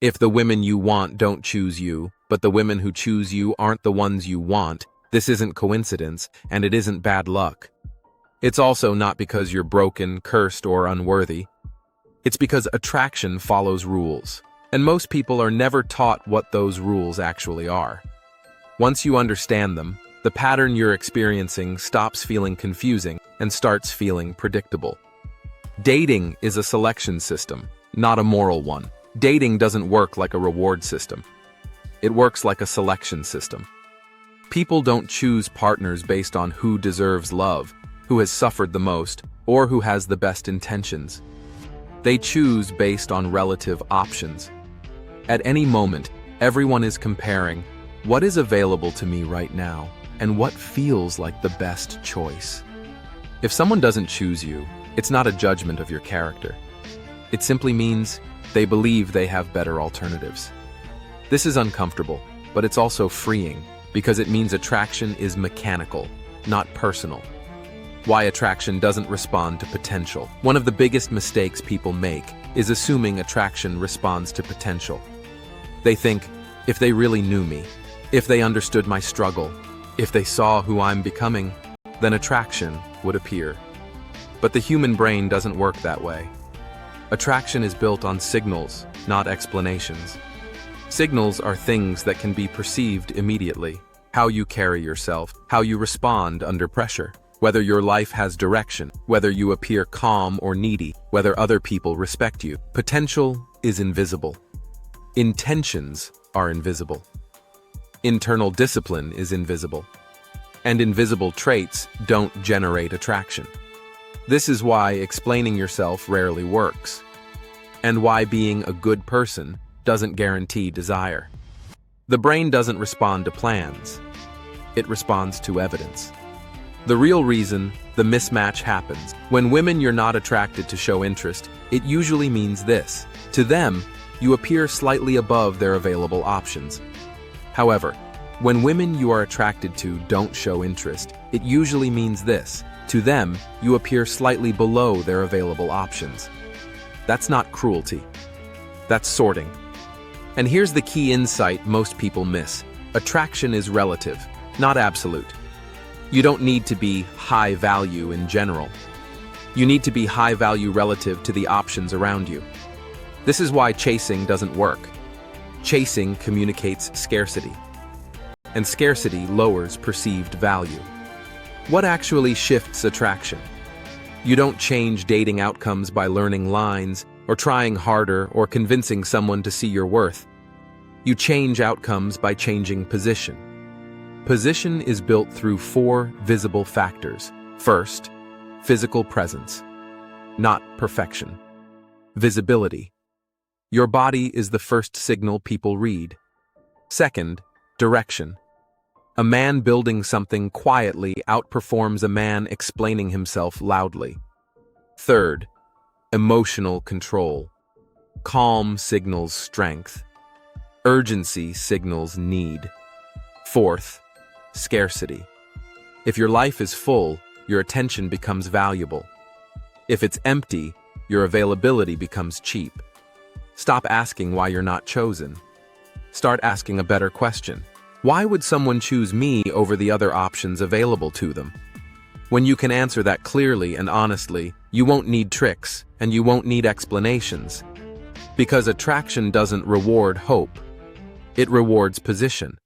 If the women you want don't choose you, but the women who choose you aren't the ones you want, this isn't coincidence, and it isn't bad luck. It's also not because you're broken, cursed, or unworthy. It's because attraction follows rules, and most people are never taught what those rules actually are. Once you understand them, the pattern you're experiencing stops feeling confusing and starts feeling predictable. Dating is a selection system, not a moral one. Dating doesn't work like a reward system. It works like a selection system. People don't choose partners based on who deserves love, who has suffered the most, or who has the best intentions. They choose based on relative options. At any moment, everyone is comparing what is available to me right now and what feels like the best choice. If someone doesn't choose you, it's not a judgment of your character. It simply means they believe they have better alternatives. This is uncomfortable, but it's also freeing because it means attraction is mechanical, not personal. Why attraction doesn't respond to potential. One of the biggest mistakes people make is assuming attraction responds to potential. They think, if they really knew me, if they understood my struggle, if they saw who I'm becoming, then attraction would appear. But the human brain doesn't work that way. Attraction is built on signals, not explanations. Signals are things that can be perceived immediately. How you carry yourself, how you respond under pressure, whether your life has direction, whether you appear calm or needy, whether other people respect you. Potential is invisible. Intentions are invisible. Internal discipline is invisible. And invisible traits don't generate attraction. This is why explaining yourself rarely works, and why being a good person doesn't guarantee desire. The brain doesn't respond to plans. It responds to evidence. The real reason the mismatch happens: when women you're not attracted to show interest, it usually means this. To them, you appear slightly above their available options. However, when women you are attracted to don't show interest, it usually means this. To them, you appear slightly below their available options. That's not cruelty. That's sorting. And here's the key insight most people miss. Attraction is relative, not absolute. You don't need to be high value in general. You need to be high value relative to the options around you. This is why chasing doesn't work. Chasing communicates scarcity, and scarcity lowers perceived value. What actually shifts attraction? You don't change dating outcomes by learning lines, or trying harder, or convincing someone to see your worth. You change outcomes by changing position. Position is built through 4 visible factors. First, physical presence, not perfection. Visibility. Your body is the first signal people read. Second, direction. A man building something quietly outperforms a man explaining himself loudly. Third, emotional control. Calm signals strength. Urgency signals need. Fourth, scarcity. If your life is full, your attention becomes valuable. If it's empty, your availability becomes cheap. Stop asking why you're not chosen. Start asking a better question. Why would someone choose me over the other options available to them? When you can answer that clearly and honestly, you won't need tricks and you won't need explanations. Because attraction doesn't reward hope. It rewards position.